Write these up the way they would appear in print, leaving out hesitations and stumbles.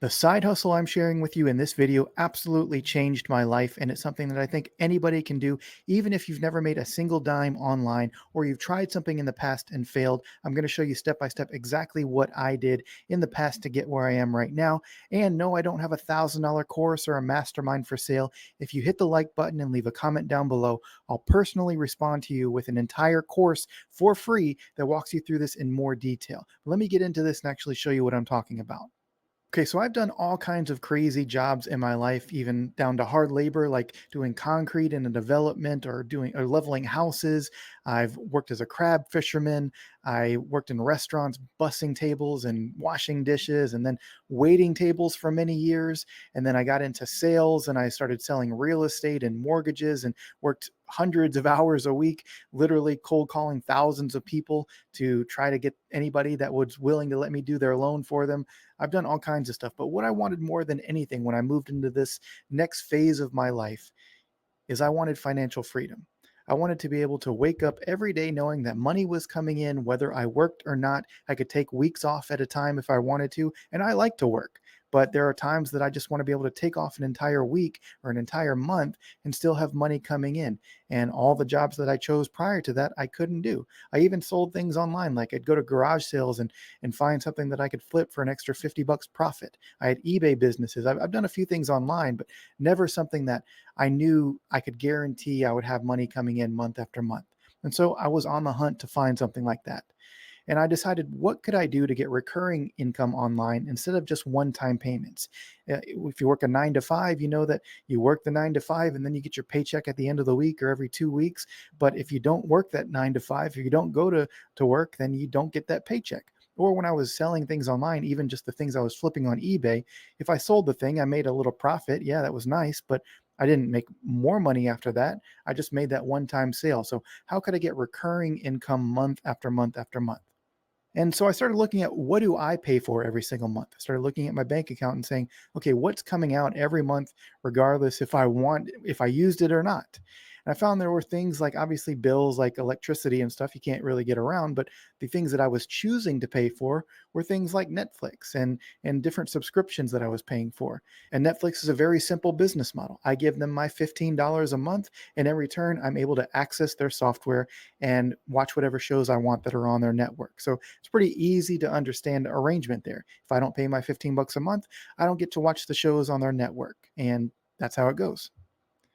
The side hustle I'm sharing with you in this video absolutely changed my life, and it's something that I think anybody can do, even if you've never made a single dime online or you've tried something in the past and failed. I'm going to show you step by step exactly what I did in the past to get where I am right now. And no, I don't have $1,000 course or a mastermind for sale. If you hit the like button and leave a comment down below, I'll personally respond to you with an entire course for free that walks you through this in more detail. Let me get into this and actually show you what I'm talking about. Okay, so I've done all kinds of crazy jobs in my life, even down to hard labor, like doing concrete in a development or doing or leveling houses. I've worked as a crab fisherman. I worked in restaurants, bussing tables and washing dishes, and then waiting tables for many years. And then I got into sales and I started selling real estate and mortgages and worked hundreds of hours a week, literally cold calling thousands of people to try to get anybody that was willing to let me do their loan for them. I've done all kinds of stuff, but what I wanted more than anything when I moved into this next phase of my life is I wanted financial freedom. I wanted to be able to wake up every day knowing that money was coming in, whether I worked or not. I could take weeks off at a time if I wanted to, and I like to work. But there are times that I just want to be able to take off an entire week or an entire month and still have money coming in. And all the jobs that I chose prior to that, I couldn't do. I even sold things online, like I'd go to garage sales and find something that I could flip for an extra $50 profit. I had eBay businesses. I've done a few things online, but never something that I knew I could guarantee I would have money coming in month after month. And so I was on the hunt to find something like that. And I decided, what could I do to get recurring income online instead of just one-time payments? If you work a 9 to 5, you know that you work the 9 to 5 and then you get your paycheck at the end of the week or every 2 weeks. But if you don't work that 9 to 5, if you don't go to work, then you don't get that paycheck. Or when I was selling things online, even just the things I was flipping on eBay, if I sold the thing, I made a little profit. Yeah, that was nice, but I didn't make more money after that. I just made that one-time sale. So how could I get recurring income month after month after month? And so I started looking at, what do I pay for every single month? I started looking at my bank account and saying, okay, what's coming out every month, regardless if I used it or not. And I found there were things like, obviously, bills like electricity and stuff you can't really get around, but the things that I was choosing to pay for were things like Netflix and different subscriptions that I was paying for. And Netflix is a very simple business model. I give them my $15 a month, and in return, I'm able to access their software and watch whatever shows I want that are on their network. So it's pretty easy to understand arrangement there. If I don't pay my $15 a month, I don't get to watch the shows on their network. And that's how it goes.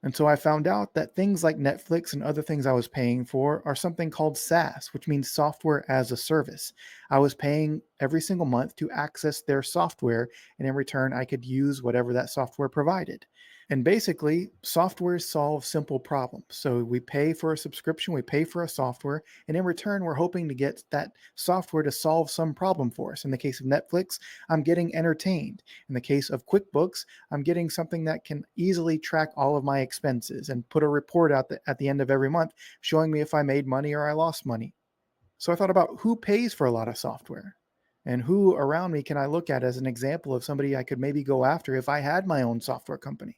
And so I found out that things like Netflix and other things I was paying for are something called SaaS, which means software as a service. I was paying every single month to access their software, and in return, I could use whatever that software provided. And basically, software solves simple problems. So we pay for a subscription, we pay for a software, and in return, we're hoping to get that software to solve some problem for us. In the case of Netflix, I'm getting entertained. In the case of QuickBooks, I'm getting something that can easily track all of my expenses and put a report out at the end of every month showing me if I made money or I lost money. So I thought about, who pays for a lot of software and who around me can I look at as an example of somebody I could maybe go after if I had my own software company.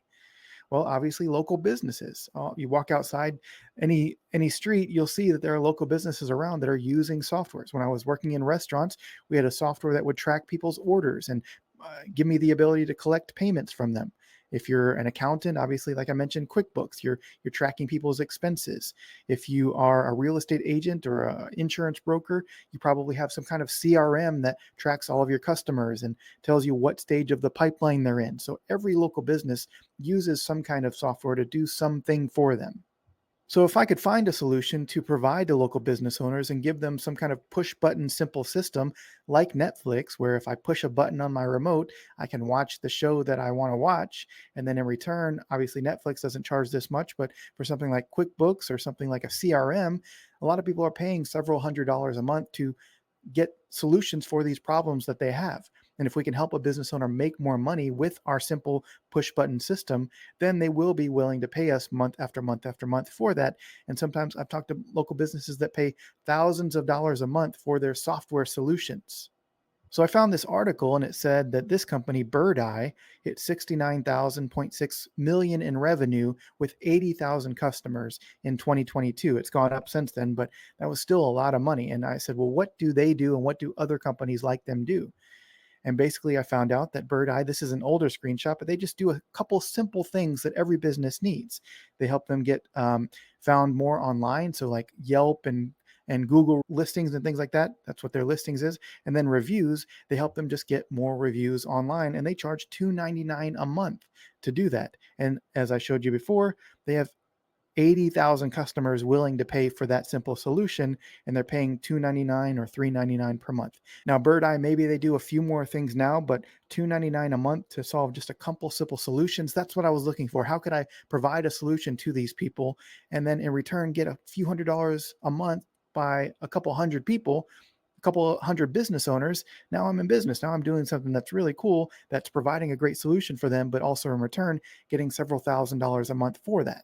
Well, obviously, local businesses. You walk outside any street, you'll see that there are local businesses around that are using softwares. When I was working in restaurants, we had a software that would track people's orders and give me the ability to collect payments from them. If you're an accountant, obviously, like I mentioned, QuickBooks, you're tracking people's expenses. If you are a real estate agent or an insurance broker, you probably have some kind of CRM that tracks all of your customers and tells you what stage of the pipeline they're in. So every local business uses some kind of software to do something for them. So if I could find a solution to provide to local business owners and give them some kind of push button simple system like Netflix, where if I push a button on my remote, I can watch the show that I want to watch. And then in return, obviously Netflix doesn't charge this much, but for something like QuickBooks or something like a CRM, a lot of people are paying several $100s a month to get solutions for these problems that they have. And if we can help a business owner make more money with our simple push button system, then they will be willing to pay us month after month after month for that. And sometimes I've talked to local businesses that pay thousands of dollars a month for their software solutions. So I found this article and it said that this company, Bird Eye, hit 69,000.6 million in revenue with 80,000 customers in 2022. It's gone up since then, but that was still a lot of money. And I said, well, what do they do and what do other companies like them do? And basically, I found out that Bird Eye, this is an older screenshot, but they just do a couple simple things that every business needs. They help them get found more online. So, like Yelp and Google listings and things like that. That's what their listings is. And then reviews, they help them just get more reviews online. And they charge $2.99 a month to do that. And as I showed you before, they have 80,000 customers willing to pay for that simple solution, and they're paying $2.99 or $3.99 per month. Now, Bird Eye, maybe they do a few more things now, but $2.99 a month to solve just a couple simple solutions, that's what I was looking for. How could I provide a solution to these people and then in return get a few $100s a month by a couple hundred people, a couple hundred business owners? Now I'm in business. Now I'm doing something that's really cool, that's providing a great solution for them, but also in return getting several $1,000s a month for that.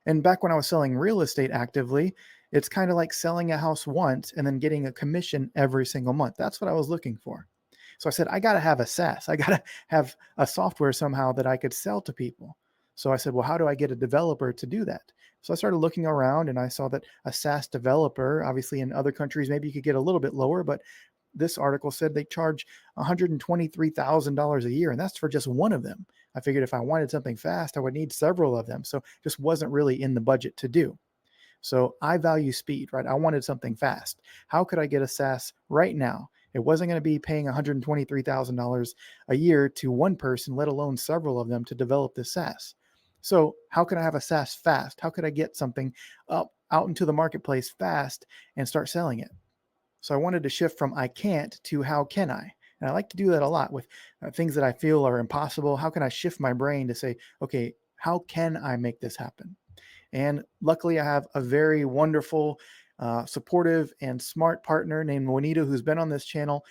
And back when I was selling real estate actively, it's kind of like selling a house once and then getting a commission every single month. That's what I was looking for. So I said, I got to have a SaaS. I got to have a software somehow that I could sell to people. So I said, well, how do I get a developer to do that? So I started looking around and I saw that a SaaS developer, obviously in other countries, maybe you could get a little bit lower, but this article said they charge $123,000 a year, and that's for just one of them. I figured if I wanted something fast, I would need several of them. So just wasn't really in the budget to do. So I value speed, right? I wanted something fast. How could I get a SaaS right now? It wasn't going to be paying $123,000 a year to one person, let alone several of them to develop this SaaS. So how can I have a SaaS fast? How could I get something up out into the marketplace fast and start selling it? So I wanted to shift from I can't to how can I? And I like to do that a lot with things that I feel are impossible. How can I shift my brain to say, okay, how can I make this happen? And luckily, I have a very wonderful, supportive, and smart partner named Wanetah, who's been on this channel,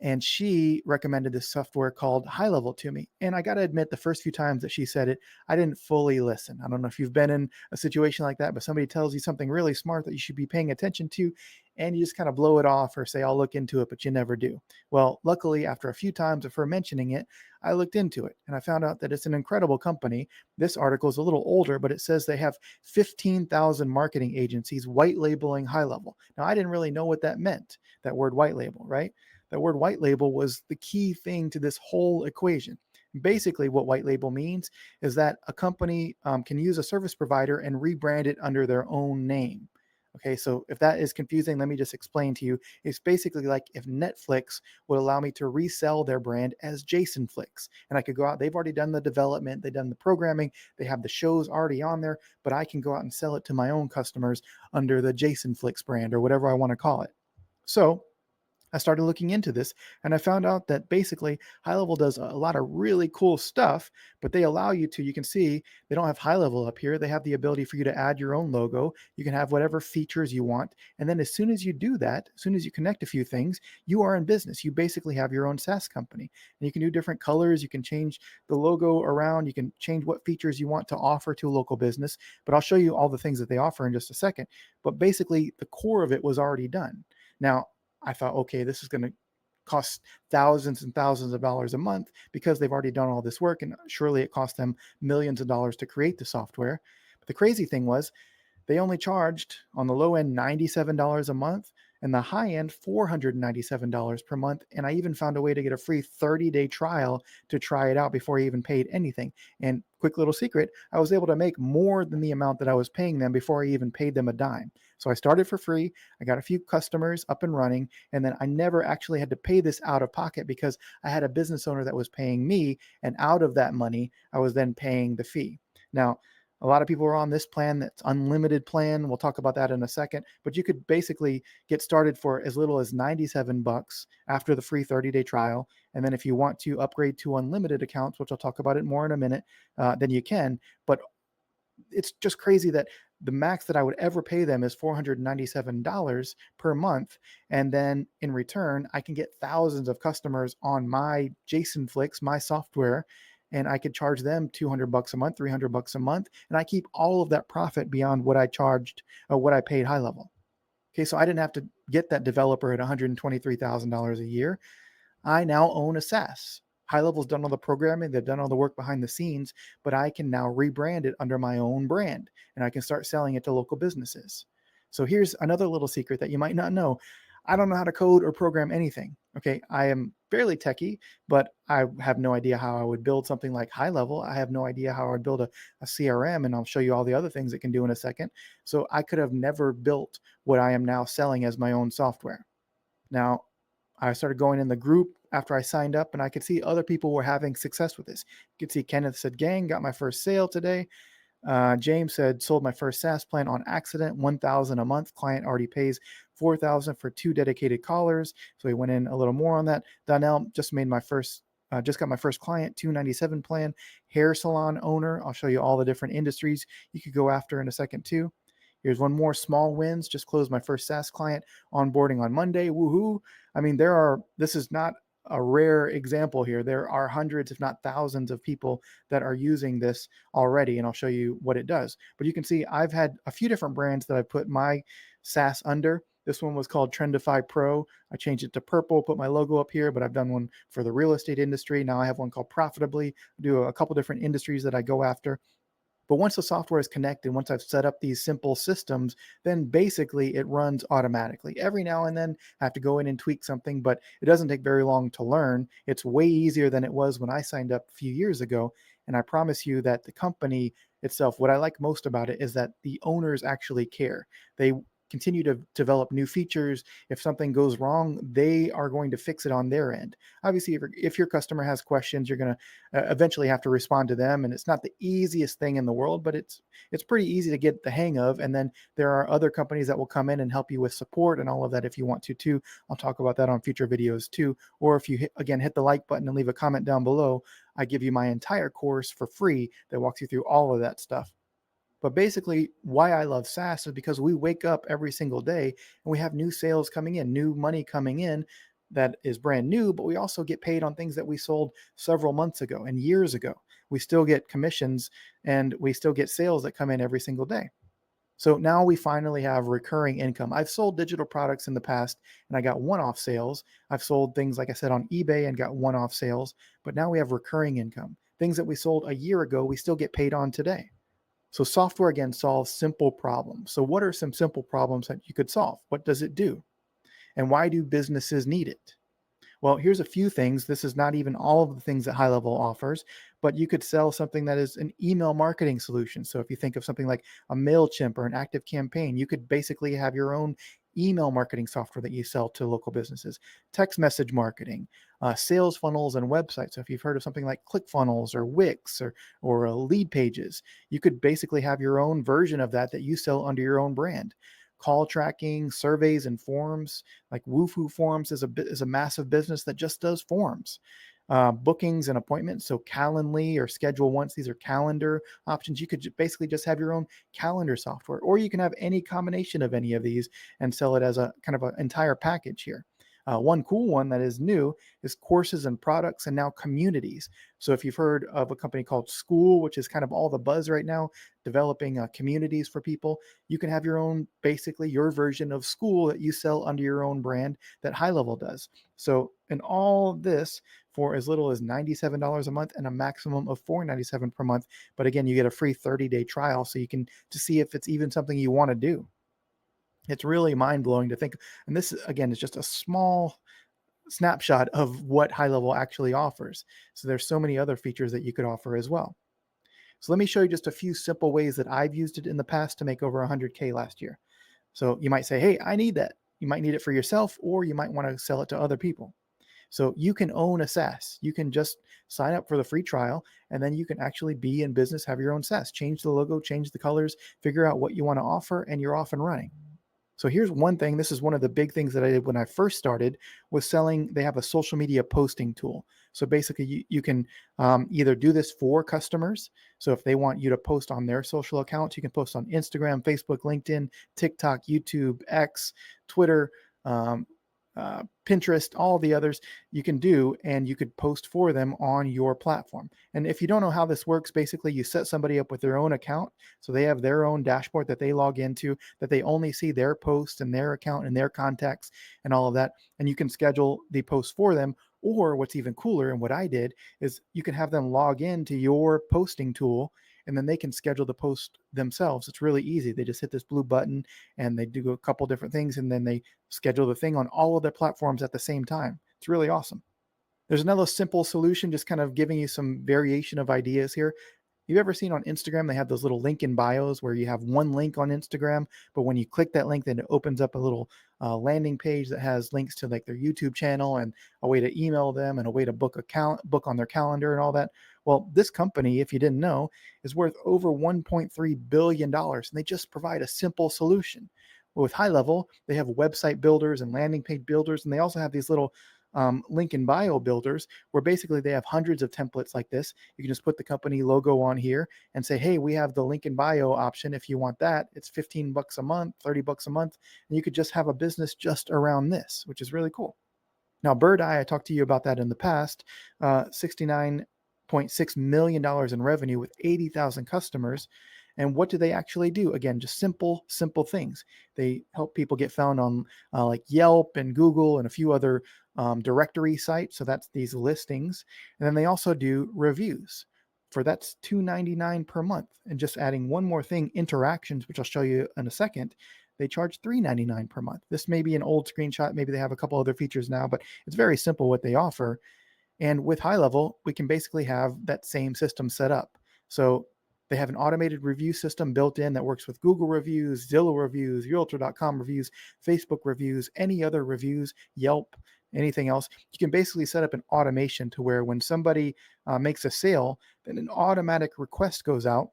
and she recommended this software called HighLevel to me. And I got to admit, the first few times that she said it, I didn't fully listen. I don't know if you've been in a situation like that, but somebody tells you something really smart that you should be paying attention to, and you just kind of blow it off or say, I'll look into it, but you never do. Well, luckily, after a few times of her mentioning it, I looked into it and I found out that it's an incredible company. This article is a little older, but it says they have 15,000 marketing agencies white labeling HighLevel. Now, I didn't really know what that meant, that word white label, right? That word white label was the key thing to this whole equation. Basically, what white label means is that a company can use a service provider and rebrand it under their own name. Okay, so if that is confusing, let me just explain to you. It's basically like if Netflix would allow me to resell their brand as Jason Flicks, and I could go out, they've already done the development, they've done the programming, they have the shows already on there, but I can go out and sell it to my own customers under the Jason Flicks brand or whatever I want to call it. So I started looking into this and I found out that basically HighLevel does a lot of really cool stuff, but they allow you to, you can see they don't have HighLevel up here. They have the ability for you to add your own logo. You can have whatever features you want. And then as soon as you do that, as soon as you connect a few things, you are in business. You basically have your own SaaS company and you can do different colors. You can change the logo around. You can change what features you want to offer to a local business, but I'll show you all the things that they offer in just a second. But basically the core of it was already done. Now, I thought, okay, this is going to cost thousands and thousands of dollars a month because they've already done all this work. And surely it cost them millions of dollars to create the software. But the crazy thing was they only charged on the low end $97 a month and the high end $497 per month. And I even found a way to get a free 30-day trial to try it out before I even paid anything. And quick little secret, I was able to make more than the amount that I was paying them before I even paid them a dime. So I started for free. I got a few customers up and running, and then I never actually had to pay this out of pocket because I had a business owner that was paying me, and out of that money, I was then paying the fee. Now, a lot of people are on this plan that's unlimited plan. We'll talk about that in a second, but you could basically get started for as little as 97 bucks after the free 30-day trial. And then if you want to upgrade to unlimited accounts, which I'll talk about it more in a minute, then you can. But it's just crazy that the max that I would ever pay them is $497 per month. And then in return, I can get thousands of customers on my Jason Flicks, my software, and I could charge them 200 bucks a month, 300 bucks a month. And I keep all of that profit beyond what I charged or what I paid HighLevel. Okay, so I didn't have to get that developer at $123,000 a year. I now own a SaaS. HighLevel's done all the programming, they've done all the work behind the scenes, but I can now rebrand it under my own brand and I can start selling it to local businesses. So here's another little secret that you might not know. I don't know how to code or program anything. Okay, I am fairly techie, but I have no idea how I would build something like HighLevel. I have no idea how I would build a CRM, and I'll show you all the other things it can do in a second. So I could have never built what I am now selling as my own software. Now, I started going in the group after I signed up, and I could see other people were having success with this. You could see Kenneth said, "Gang, got my first sale today." James said, "Sold my first SaaS plan on accident, 1,000 a month. Client already pays 4,000 for 2 dedicated callers." So he went in a little more on that. Donnell just got my first client, 297 plan. Hair salon owner. I'll show you all the different industries you could go after in a second too. Here's one more, small wins. Just closed my first SaaS client, onboarding on Monday. Woohoo. I mean, this is not a rare example here. There are hundreds, if not thousands, of people that are using this already, and I'll show you what it does. But you can see I've had a few different brands that I put my SaaS under. This one was called Trendify Pro. I changed it to purple, put my logo up here, but I've done one for the real estate industry. Now I have one called Profitably. I do a couple different industries that I go after. But once the software is connected, once I've set up these simple systems, then basically it runs automatically. Every now and then I have to go in and tweak something, but it doesn't take very long to learn. It's way easier than it was when I signed up a few years ago. And I promise you that the company itself, what I like most about it is that the owners actually care. They continue to develop new features. If something goes wrong, they are going to fix it on their end. Obviously, if your customer has questions, you're going to eventually have to respond to them, and it's not the easiest thing in the world, but it's pretty easy to get the hang of. And then there are other companies that will come in and help you with support and all of that if you want to too. I'll talk about that on future videos too. Or if you hit the like button and leave a comment down below, I give you my entire course for free that walks you through all of that stuff. But basically, why I love SaaS is because we wake up every single day and we have new sales coming in, new money coming in that is brand new, but we also get paid on things that we sold several months ago and years ago. We still get commissions and we still get sales that come in every single day. So now we finally have recurring income. I've sold digital products in the past and I got one-off sales. I've sold things, like I said, on eBay and got one-off sales, but now we have recurring income. Things that we sold a year ago, we still get paid on today. So software, again, solves simple problems. So what are some simple problems that you could solve? What does it do? And why do businesses need it? Well, here's a few things. This is not even all of the things that HighLevel offers, but you could sell something that is an email marketing solution. So if you think of something like a MailChimp or an Active Campaign, you could basically have your own email marketing software that you sell to local businesses. Text message marketing, sales funnels and websites. So if you've heard of something like ClickFunnels or Wix or Lead Pages, you could basically have your own version of that you sell under your own brand. Call tracking, surveys, and forms. Like Woohoo Forms is a massive business that just does forms. Bookings and appointments. So Calendly or Schedule Once, these are calendar options. You could basically just have your own calendar software, or you can have any combination of any of these and sell it as a kind of an entire package here. One cool one that is new is courses and products and now communities. So if you've heard of a company called School, which is kind of all the buzz right now, developing communities for people, you can have your own, basically your version of School that you sell under your own brand that HighLevel does. So in all this, for as little as $97 a month and a maximum of $497 per month. But again, you get a free 30-day trial so you can to see if it's even something you want to do. It's really mind-blowing to think. And this, again, is just a small snapshot of what HighLevel actually offers. So there's so many other features that you could offer as well. So let me show you just a few simple ways that I've used it in the past to make over 100K last year. So you might say, hey, I need that. You might need it for yourself, or you might want to sell it to other people. So you can own a SaaS. You can just sign up for the free trial, and then you can actually be in business, have your own SaaS, change the logo, change the colors, figure out what you want to offer, and you're off and running. So here's one thing. This is one of the big things that I did when I first started was selling. They have a social media posting tool. So basically you can either do this for customers. So if they want you to post on their social accounts, you can post on Instagram, Facebook, LinkedIn, TikTok, YouTube, X, Twitter, um, Pinterest, all the others you can do, and you could post for them on your platform. And if you don't know how this works, basically you set somebody up with their own account. So they have their own dashboard that they log into, that they only see their posts and their account and their contacts and all of that. And you can schedule the posts for them. Or what's even cooler, and what I did, is you can have them log into your posting tool, and then they can schedule the post themselves. It's really easy. They just hit this blue button and they do a couple different things, and then they schedule the thing on all of their platforms at the same time. It's really awesome. There's another simple solution, just kind of giving you some variation of ideas here. You've ever seen on Instagram, they have those little link in bios where you have one link on Instagram, but when you click that link, then it opens up a little landing page that has links to like their YouTube channel and a way to email them and a way to book on their calendar and all that. Well, this company, if you didn't know, is worth over $1.3 billion, and they just provide a simple solution. With HighLevel, they have website builders and landing page builders, and they also have these little link in bio builders where basically they have hundreds of templates like this. You can just put the company logo on here and say, hey, we have the link in bio option. If you want that, it's 15 bucks a month, 30 bucks a month. And you could just have a business just around this, which is really cool. Now, Bird Eye, I talked to you about that in the past, $69.6 million in revenue with 80,000 customers. And what do they actually do? Again, just simple things. They help people get found on like Yelp and Google and a few other directory sites. So that's these listings. And then they also do reviews. That's $2.99 per month. And just adding one more thing, interactions, which I'll show you in a second, they charge $3.99 per month. This may be an old screenshot. Maybe they have a couple other features now, but it's very simple what they offer. And with HighLevel, we can basically have that same system set up. So they have an automated review system built in that works with Google reviews, Zillow reviews, Realtor.com reviews, Facebook reviews, any other reviews, Yelp, anything else. You can basically set up an automation to where when somebody makes a sale, then an automatic request goes out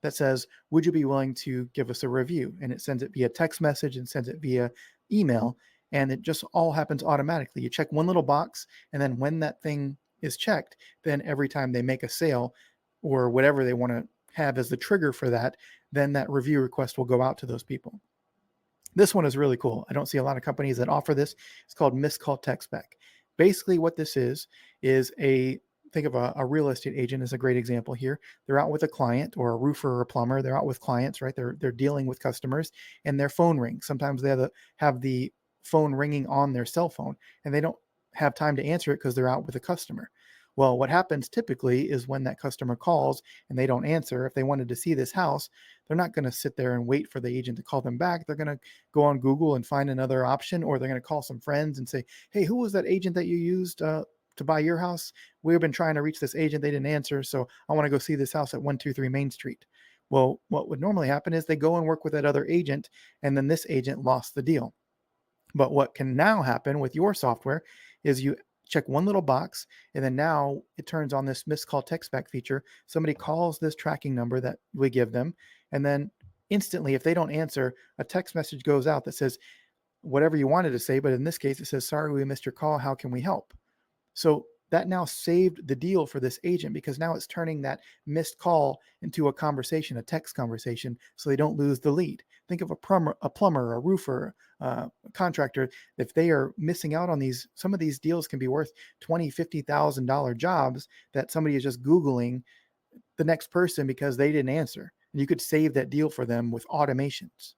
that says, would you be willing to give us a review? And it sends it via text message and sends it via email. And it just all happens automatically. You check one little box, and then when that thing is checked, then every time they make a sale or whatever they want to have as the trigger for that, then that review request will go out to those people. This one is really cool. I don't see a lot of companies that offer this. It's called Missed Call Text Back. Basically what this is think of a real estate agent as a great example here. They're out with a client or a roofer or a plumber. They're out with clients, right? They're dealing with customers, and their phone rings. Sometimes they have the phone ringing on their cell phone, and they don't have time to answer it because they're out with a customer. Well, what happens typically is when that customer calls and they don't answer, if they wanted to see this house, they're not going to sit there and wait for the agent to call them back. They're going to go on Google and find another option, or they're going to call some friends and say, hey, who was that agent that you used to buy your house? We've been trying to reach this agent. They didn't answer. So I want to go see this house at 123 Main Street. Well, what would normally happen is they go and work with that other agent, and then this agent lost the deal. But what can now happen with your software is you check one little box, and then now it turns on this missed call text back feature. Somebody calls this tracking number that we give them, and then instantly, if they don't answer, a text message goes out that says whatever you wanted to say, but in this case, it says, sorry, we missed your call. How can we help? So that now saved the deal for this agent, because now it's turning that missed call into a conversation, a text conversation, so they don't lose the lead. Think of a plumber, a roofer, a contractor. If they are missing out on these, some of these deals can be worth $20,000, $50,000 jobs that somebody is just Googling the next person because they didn't answer. And you could save that deal for them with automations.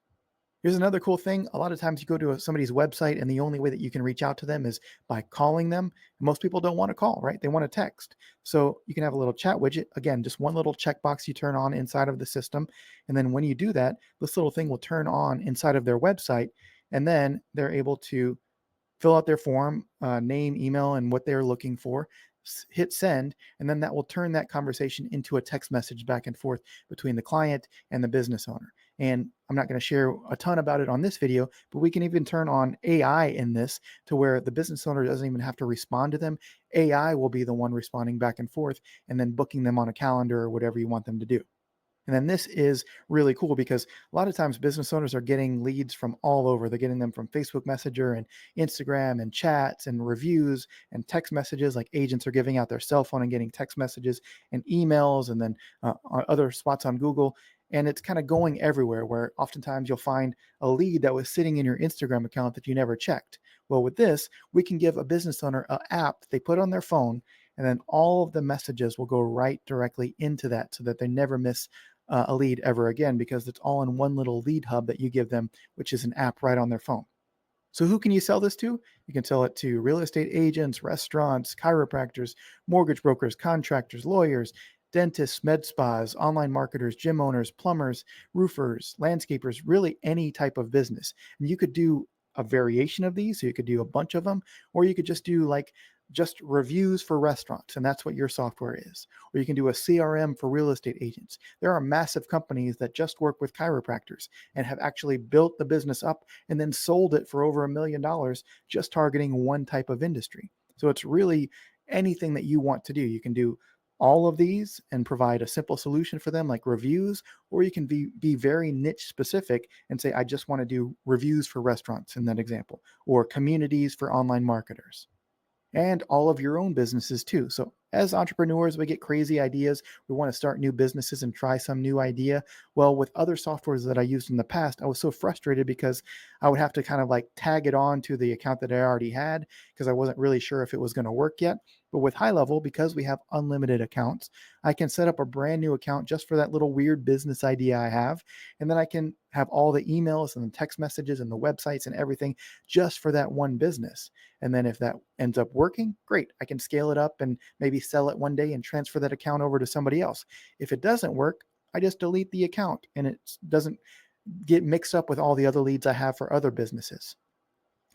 Here's another cool thing. A lot of times you go to somebody's website, and the only way that you can reach out to them is by calling them. Most people don't want to call, right? They want to text. So you can have a little chat widget. Again, just one little checkbox you turn on inside of the system. And then when you do that, this little thing will turn on inside of their website. And then they're able to fill out their form, name, email, and what they're looking for, hit send, and then that will turn that conversation into a text message back and forth between the client and the business owner. And I'm not going to share a ton about it on this video, but we can even turn on AI in this to where the business owner doesn't even have to respond to them. AI will be the one responding back and forth and then booking them on a calendar or whatever you want them to do. And then this is really cool because a lot of times business owners are getting leads from all over. They're getting them from Facebook Messenger and Instagram and chats and reviews and text messages, like agents are giving out their cell phone and getting text messages and emails, and then other spots on Google. And it's kind of going everywhere, where oftentimes you'll find a lead that was sitting in your Instagram account that you never checked. Well, with this, we can give a business owner an app that they put on their phone, and then all of the messages will go right directly into that so that they never miss a lead ever again, because it's all in one little lead hub that you give them, which is an app right on their phone. So who can you sell this to? You can sell it to real estate agents, restaurants, chiropractors, mortgage brokers, contractors, lawyers, dentists, med spas, online marketers, gym owners, plumbers, roofers, landscapers, really any type of business. And you could do a variation of these. So you could do a bunch of them, or you could just do like just reviews for restaurants, and that's what your software is. Or you can do a CRM for real estate agents. There are massive companies that just work with chiropractors and have actually built the business up and then sold it for over $1 million just targeting one type of industry. So it's really anything that you want to do. You can do all of these and provide a simple solution for them like reviews, or you can be very niche specific and say, I just want to do reviews for restaurants in that example, or communities for online marketers, and all of your own businesses too. So as entrepreneurs, we get crazy ideas. We want to start new businesses and try some new idea. Well, with other softwares that I used in the past, I was so frustrated because I would have to kind of like tag it on to the account that I already had because I wasn't really sure if it was going to work yet. But with HighLevel, because we have unlimited accounts, I can set up a brand new account just for that little weird business idea I have. And then I can have all the emails and the text messages and the websites and everything just for that one business. And then if that ends up working, great. I can scale it up and maybe sell it one day and transfer that account over to somebody else. If it doesn't work, I just delete the account and it doesn't get mixed up with all the other leads I have for other businesses.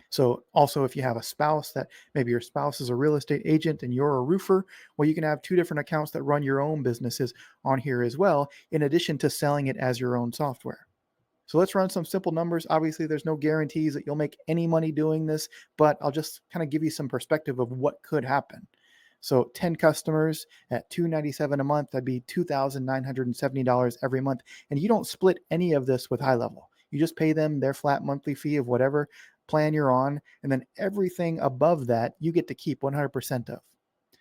So also, if you have a spouse that maybe your spouse is a real estate agent and you're a roofer, well, you can have two different accounts that run your own businesses on here as well, in addition to selling it as your own software. So let's run some simple numbers. Obviously, there's no guarantees that you'll make any money doing this, but I'll just kind of give you some perspective of what could happen. So 10 customers at $297 a month, that'd be $2,970 every month. And you don't split any of this with HighLevel. You just pay them their flat monthly fee of whatever plan you're on. And then everything above that, you get to keep 100% of.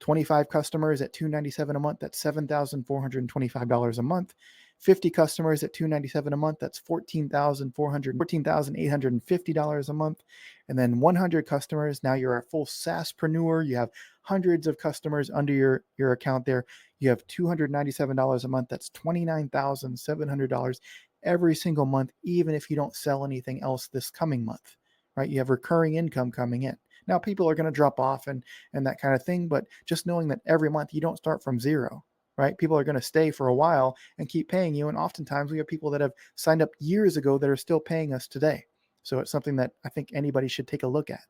25 customers at $297 a month, that's $7,425 a month. 50 customers at $297 a month, that's $14,850 a month. And then 100 customers, now you're a full SaaSpreneur. You have hundreds of customers under your account there. You have $297 a month, that's $29,700 every single month, even if you don't sell anything else this coming month, right? You have recurring income coming in. Now, people are going to drop off and that kind of thing, but just knowing that every month you don't start from zero, right? People are going to stay for a while and keep paying you. And oftentimes we have people that have signed up years ago that are still paying us today. So it's something that I think anybody should take a look at.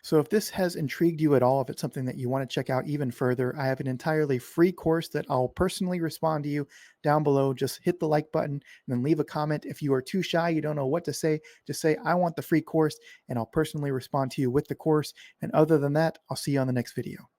So if this has intrigued you at all, if it's something that you want to check out even further, I have an entirely free course that I'll personally respond to you down below. Just hit the like button and then leave a comment. If you are too shy, you don't know what to say, just say, I want the free course, and I'll personally respond to you with the course. And other than that, I'll see you on the next video.